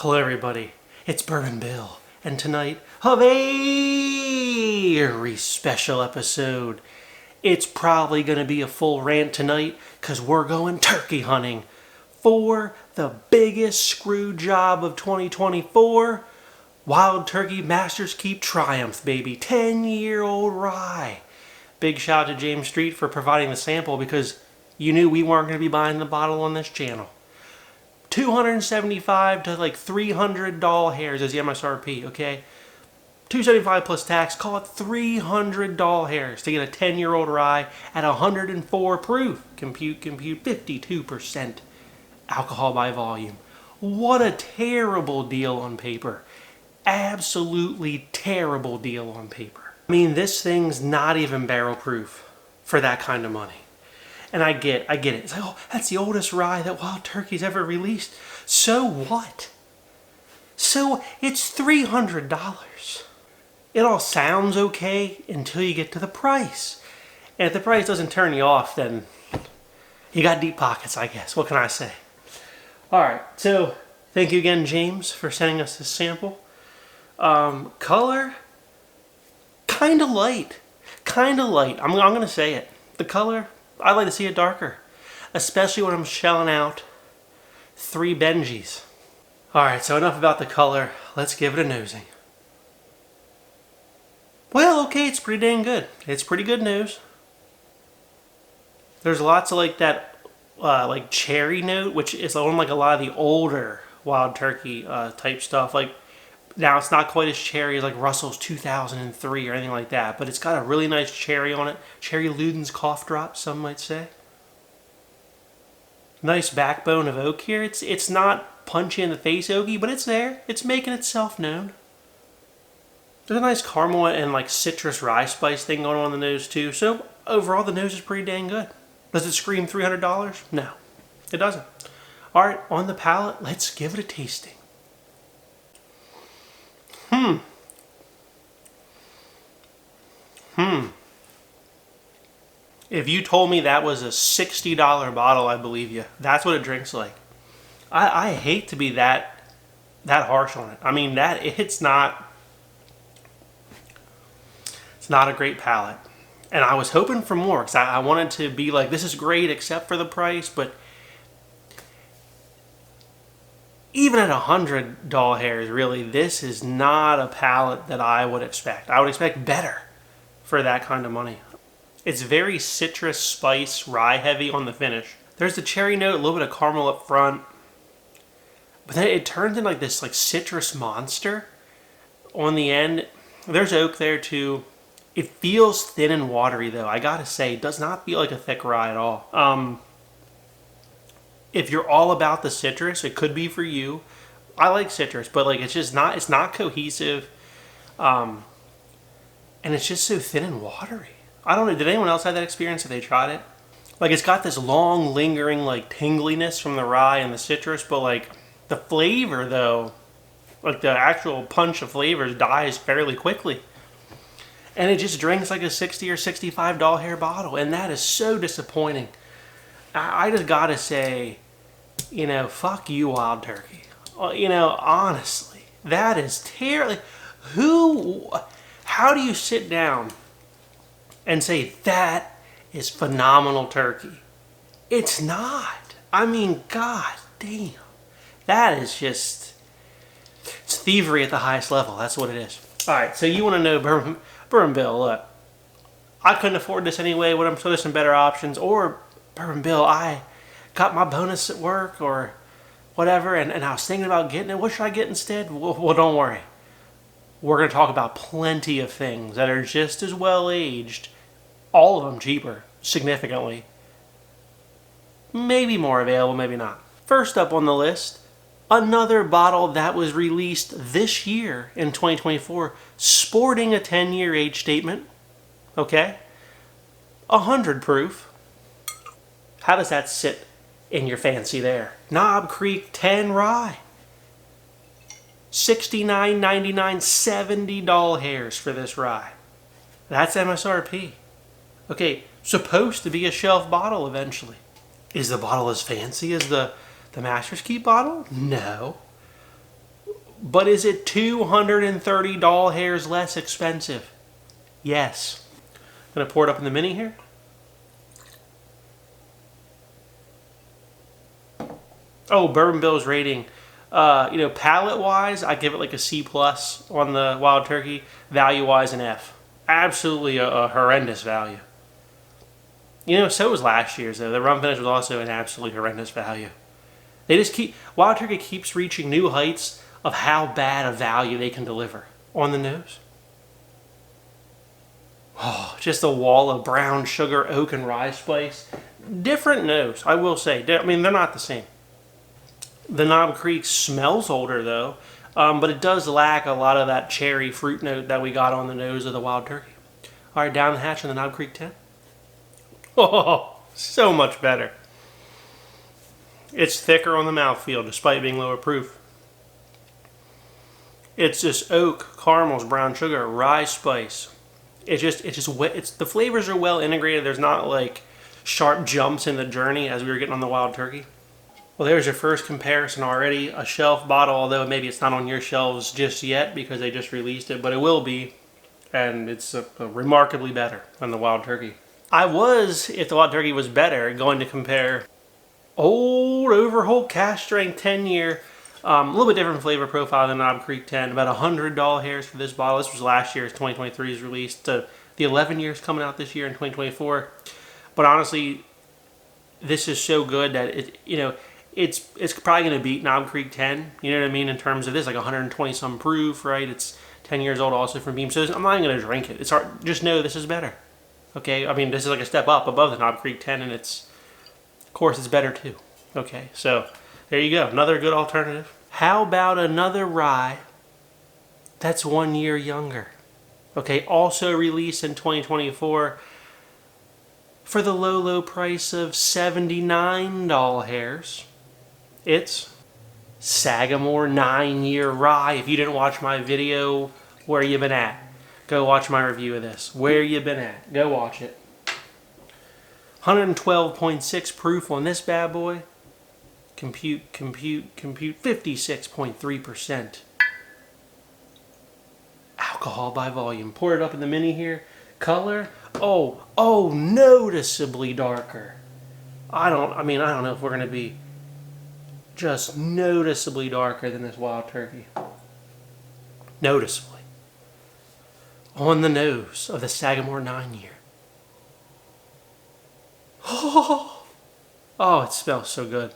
Hello everybody, it's Bourbon Bill, and tonight, a very special episode. It's probably going to be a full rant tonight, because we're going turkey hunting for the biggest screw job of 2024, Wild Turkey Masters Keep Trimuph, baby, 10-year-old rye. Big shout out to James Street for providing the sample, because you knew we weren't going to be buying the bottle on this channel. $275 to like $300 hairs is the MSRP, okay? $275 plus tax, call it $300 hairs to get a 10-year-old rye at 104 proof. Compute, 52% alcohol by volume. What a terrible deal on paper. Absolutely terrible deal on paper. I mean, this thing's not even barrel proof for that kind of money. And I get it. It's like, oh, that's the oldest rye that Wild Turkey's ever released. So what? So it's $300. It all sounds okay until you get to the price. And if the price doesn't turn you off, then you got deep pockets, I guess. What can I say? All right, so thank you again, James, for sending us this sample. Color, kind of light. I'm going to say it. The color, I like to see it darker, especially when I'm shelling out 3 Benjis. Alright, so enough about the color. Let's give it a nosing. Well, okay, it's pretty dang good. It's pretty good news. There's lots of like that like cherry note, which is on like a lot of the older Wild Turkey type stuff. Like, now it's not quite as cherry as like Russell's 2003 or anything like that, but it's got a really nice cherry on it. Cherry Luden's cough drop, some might say. Nice backbone of oak here. It's not punchy in the face oaky, but it's there. It's making itself known. There's a nice caramel and like citrus rye spice thing going on in the nose too. So overall, the nose is pretty dang good. Does it scream $300? No, it doesn't. All right, on the palate, let's give it a tasting. If you told me that was a $60 bottle, I believe you. That's what it drinks like. I hate to be that harsh on it. I mean, it's not a great palate. And I was hoping for more, because I wanted to be like, this is great except for the price, but even at $100 hairs, really, this is not a palate that I would expect. I would expect better for that kind of money. It's very citrus, spice, rye heavy on the finish. There's the cherry note, a little bit of caramel up front. But then it turns into like this like citrus monster on the end. There's oak there too. It feels thin and watery though. I gotta say, it does not feel like a thick rye at all. If you're all about the citrus, it could be for you. I like citrus, but like it's not cohesive. And it's just so thin and watery. I don't know, did anyone else have that experience if they tried it? Like, it's got this long, lingering, like, tingliness from the rye and the citrus, but, like, the flavor, though, like, the actual punch of flavors dies fairly quickly. And it just drinks like a $60 or $65 hair bottle, and that is so disappointing. I just gotta say, you know, fuck you, Wild Turkey. You know, honestly, that is terrible. How do you sit down and say that is phenomenal turkey? It's not. I mean, god damn. That is just, it's thievery at the highest level. That's what it is. Alright, so you want to know Bourbon Bill, look. I couldn't afford this anyway. What I'm sure there's some better options. Or, Bourbon Bill, I got my bonus at work or whatever, and I was thinking about getting it. What should I get instead? Well, don't worry. We're going to talk about plenty of things that are just as well aged. All of them cheaper, significantly. Maybe more available, maybe not. First up on the list, another bottle that was released this year in 2024, sporting a 10-year age statement. Okay? 100 proof. How does that sit in your fancy there? Knob Creek 10 rye. $69.99, $70 hairs for this rye. That's MSRP. Okay, supposed to be a shelf bottle eventually. Is the bottle as fancy as the Master's Keep bottle? No. But is it 230 doll hairs less expensive? Yes. I'm gonna pour it up in the mini here. Oh, Bourbon Bill's rating. Palate-wise, I give it like a C+ on the Wild Turkey. Value-wise, an F. Absolutely a horrendous value. So was last year's, though. The rum finish was also an absolutely horrendous value. Wild Turkey keeps reaching new heights of how bad a value they can deliver. On the nose. Oh, just a wall of brown sugar, oak, and rye spice. Different nose, I will say. I mean, they're not the same. The Knob Creek smells older, though, but it does lack a lot of that cherry fruit note that we got on the nose of the Wild Turkey. All right, down the hatch on the Knob Creek 10. Oh, so much better. It's thicker on the mouthfeel, despite being lower proof. It's just oak, caramels, brown sugar, rye spice. The flavors are well integrated. There's not like sharp jumps in the journey as we were getting on the Wild Turkey. Well, there's your first comparison already. A shelf bottle, although maybe it's not on your shelves just yet because they just released it, but it will be. And it's remarkably better than the Wild Turkey. I was, if the Wild Turkey was better, going to compare old Overholt cask strength 10-year, a little bit different flavor profile than Knob Creek 10. About 100 doll hairs for this bottle. This was last year's 2023's release. The 11 years coming out this year in 2024. But honestly, this is so good that it's probably going to beat Knob Creek 10. You know what I mean? In terms of this, like 120 some proof, right? It's 10 years old also from Beam. So I'm not even going to drink it. It's hard. Just know this is better. Okay? I mean, this is like a step up above the Knob Creek 10, and of course, it's better too. Okay? So there you go. Another good alternative. How about another rye that's 1 year younger? Okay? Also released in 2024 for the low, low price of 79 doll hairs. It's Sagamore 9-year rye. If you didn't watch my video, where you been at? Go watch my review of this. Where you been at? Go watch it. 112.6 proof on this bad boy. Compute. 56.3% alcohol by volume. Pour it up in the mini here. Color. Oh, noticeably darker. I don't know if we're going to be just noticeably darker than this Wild Turkey. Noticeably. On the nose of the Sagamore 9-year. Oh, it smells so good.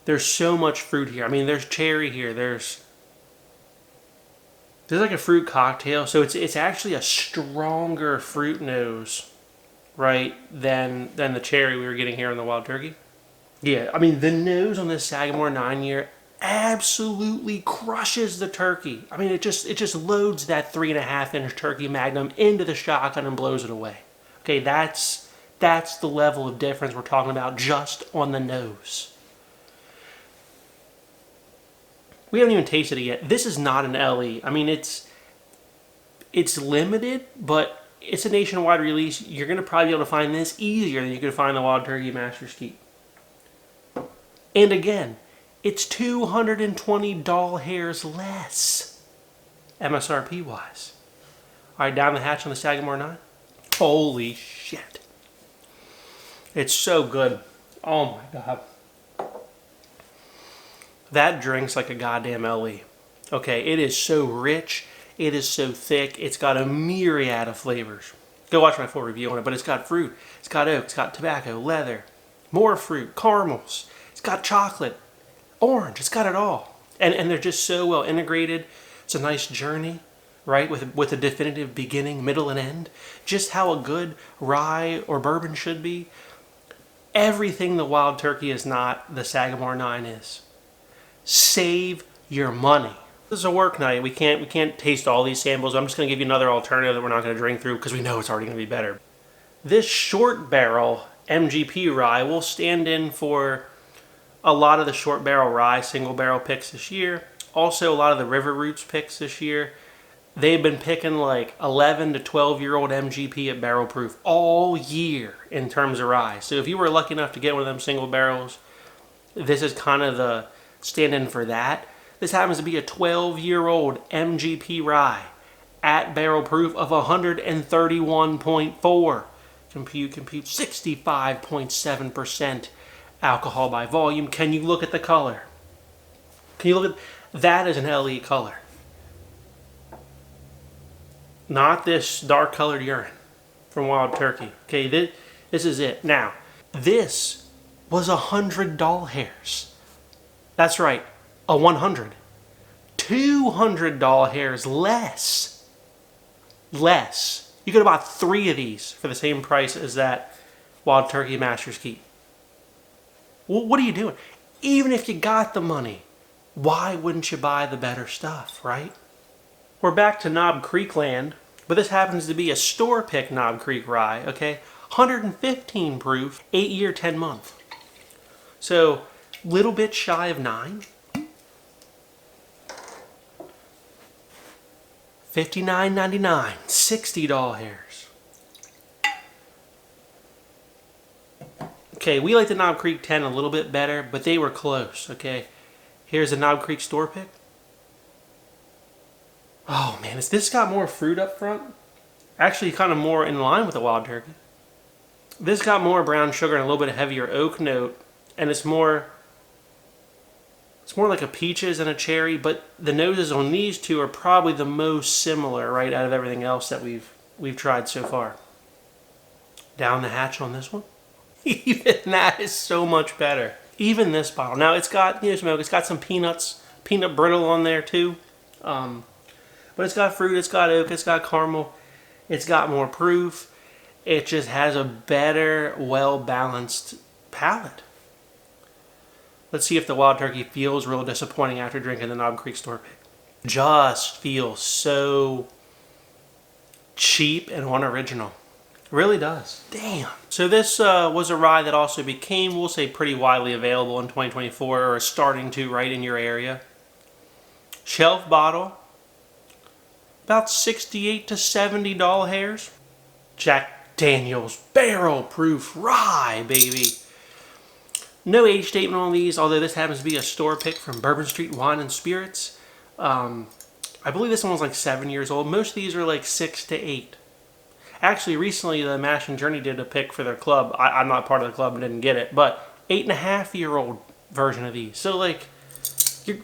There's so much fruit here. I mean, there's cherry here. There's like a fruit cocktail. So it's actually a stronger fruit nose, right, than the cherry we were getting here on the Wild Turkey. Yeah, I mean, the nose on this Sagamore 9-year absolutely crushes the turkey. I mean, it just loads that 3.5-inch turkey magnum into the shotgun and blows it away. Okay, that's the level of difference we're talking about just on the nose. We haven't even tasted it yet. This is not an LE. I mean, it's limited, but it's a nationwide release. You're going to probably be able to find this easier than you could find the Wild Turkey Master's Keep. And again, it's 220 doll hairs less, MSRP wise. All right, down the hatch on the Sagamore 9. Holy shit. It's so good. Oh my God. That drink's like a goddamn LE. Okay, it is so rich. It is so thick. It's got a myriad of flavors. Go watch my full review on it, but it's got fruit. It's got oak. It's got tobacco, leather, more fruit, caramels. It's got chocolate, orange. It's got it all. And they're just so well integrated. It's a nice journey, right? With a definitive beginning, middle, and end. Just how a good rye or bourbon should be. Everything the Wild Turkey is not, the Sagamore 9 is. Save your money. This is a work night. We can't taste all these samples. I'm just going to give you another alternative that we're not going to drink through because we know it's already going to be better. This short barrel MGP rye will stand in for a lot of the short barrel rye single barrel picks this year. Also a lot of the River Roots picks this year. They've been picking like 11 to 12-year-old MGP at barrel proof all year in terms of rye. So if you were lucky enough to get one of them single barrels, this is kind of stand in for that. This happens to be a 12-year-old MGP rye at barrel proof of 131.4. Compute 65.7% alcohol by volume. Can you look at the color? Can you look at that as an LE color? Not this dark colored urine from Wild Turkey. Okay, this is it. Now, this was 100 doll hairs. That's right, a 100. 200 doll hairs less. Less. You could have bought 3 of these for the same price as that Wild Turkey Master's Keep. Well, what are you doing? Even if you got the money, why wouldn't you buy the better stuff, right? We're back to Knob Creek land, but this happens to be a store-pick Knob Creek rye, okay? 115 proof, 8-year, 10-month. So, little bit shy of 9. $59.99, 60 doll hairs. Okay, we like the Knob Creek 10 a little bit better, but they were close, okay? Here's a Knob Creek store pick. Oh man, has this got more fruit up front? Actually kind of more in line with the Wild Turkey. This got more brown sugar and a little bit heavier oak note, and it's more like a peaches and a cherry, but the noses on these two are probably the most similar, right, out of everything else that we've tried so far. Down the hatch on this one. Even that is so much better. Even this bottle. Now it's got, smoke, it's got some peanut brittle on there too. But it's got fruit, it's got oak, it's got caramel, it's got more proof. It just has a better, well-balanced palate. Let's see if the Wild Turkey feels real disappointing after drinking the Knob Creek store pick. Just feels so cheap and unoriginal. Really does. Damn. So this was a rye that also became, we'll say, pretty widely available in 2024, or starting to, right, in your area. Shelf bottle. About 68 to 70 doll hairs. Jack Daniel's barrel proof rye, baby. No age statement on these, although this happens to be a store pick from Bourbon Street Wine and Spirits. I believe this one was like 7 years old. Most of these are like 6 to 8. Actually, recently the Mash and Journey did a pick for their club. I'm not part of the club and didn't get it, but 8.5-year-old version of these. So like, you're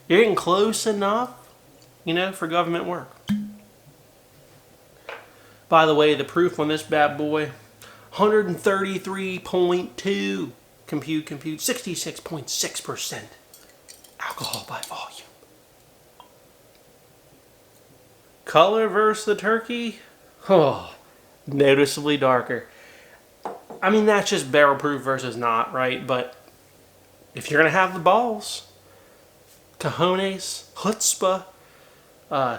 getting close enough, for government work. By the way, the proof on this bad boy, 133.2. Compute, 66.6% alcohol by volume. Color versus the turkey, noticeably darker. I mean, that's just barrel proof versus not, right? But if you're gonna have the balls, cojones, chutzpah,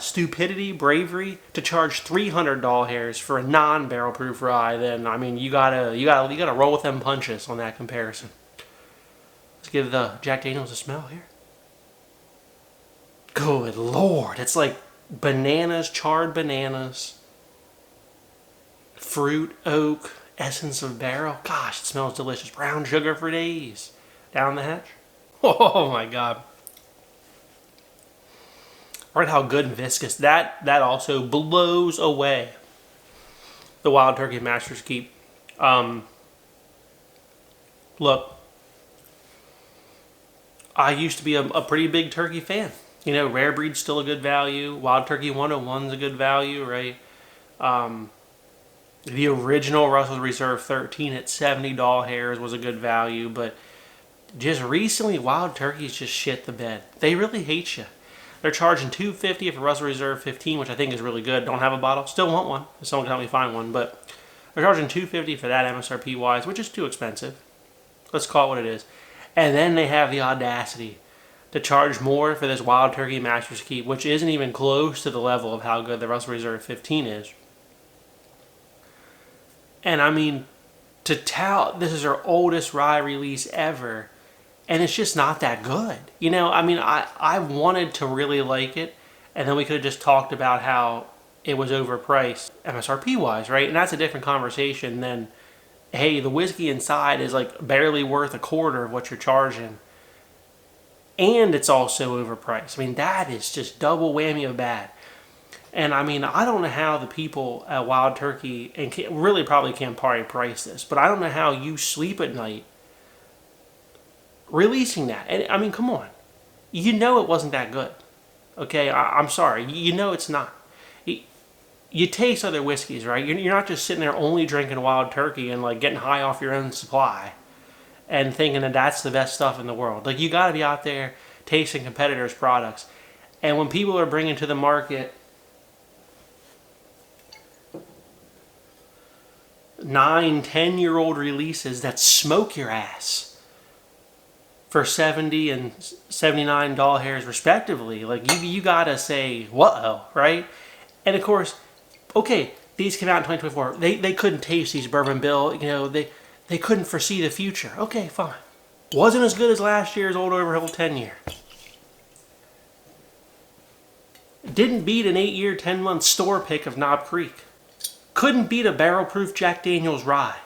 stupidity, bravery to charge 300 doll hairs for a non-barrel proof rye, then I mean you gotta roll with them punches on that comparison. Let's give the Jack Daniel's a smell here. Good Lord, it's like bananas, charred bananas, fruit, oak, essence of barrel. Gosh, it smells delicious. Brown sugar for days. Down the hatch. Oh my God. Right, how good and viscous. That also blows away the Wild Turkey Master's Keep. Look, I used to be a pretty big turkey fan. Rare breed's still a good value. Wild Turkey 101's a good value, right? The original Russell's Reserve 13 at 70 doll hairs was a good value, but just recently, Wild Turkey's just shit the bed. They really hate you. They're charging $250 for Russell Reserve 15, which I think is really good. Don't have a bottle. Still want one. If someone can help me find one. But they're charging $250 for that MSRP-wise, which is too expensive. Let's call it what it is. And then they have the audacity to charge more for this Wild Turkey Master's Keep, which isn't even close to the level of how good the Russell Reserve 15 is. And I mean, to tout this is our oldest rye release ever, and it's just not that good. I wanted to really like it, and then we could have just talked about how it was overpriced MSRP-wise, right? And that's a different conversation than, hey, the whiskey inside is like barely worth a quarter of what you're charging. and it's also overpriced. I mean, that is just double whammy of bad. And I mean, I don't know how the people at Wild Turkey, and really probably Campari price this, but I don't know how you sleep at night releasing that. And I mean, come on. You know it wasn't that good. Okay, I'm sorry. You know it's not. You taste other whiskeys, right? You're not just sitting there only drinking Wild Turkey and like getting high off your own supply and thinking that that's the best stuff in the world. Like, you got to be out there tasting competitors' products. And when people are bringing to the market 9, 10-year-old releases that smoke your ass for $70 and $79 hairs respectively, like, you gotta say, whoa, right? And of course, okay, these came out in 2024. They couldn't taste these Bourbon Bill, you know, they couldn't foresee the future. Okay, fine. Wasn't as good as last year's Old Overhill 10-year. Didn't beat an 8-year, 10-month store pick of Knob Creek. Couldn't beat a barrel-proof Jack Daniel's rye.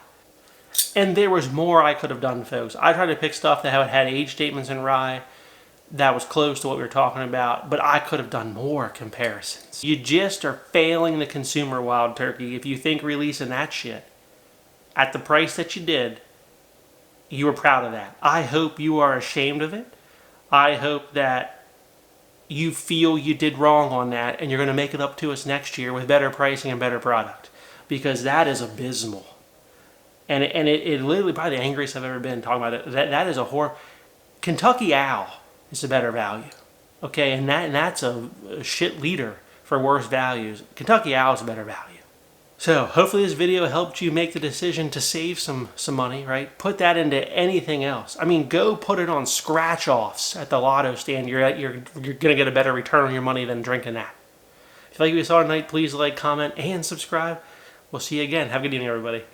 And there was more I could have done, folks. I tried to pick stuff that had age statements in rye that was close to what we were talking about, but I could have done more comparisons. You just are failing the consumer, Wild Turkey, if you think releasing that shit at the price that you did, you were proud of that. I hope you are ashamed of it. I hope that you feel you did wrong on that, and you're going to make it up to us next year with better pricing and better product, because that is abysmal. And it literally probably the angriest I've ever been talking about it. That is a horror. Kentucky Owl is a better value, okay, and that's a shit leader for worse values. Kentucky Owl is a better value. So hopefully this video helped you make the decision to save some money, right? Put that into anything else. I mean, go put it on scratch offs at the lotto stand. You're gonna get a better return on your money than drinking that. If you like what you saw tonight, please like, comment, and subscribe. We'll see you again. Have a good evening, everybody.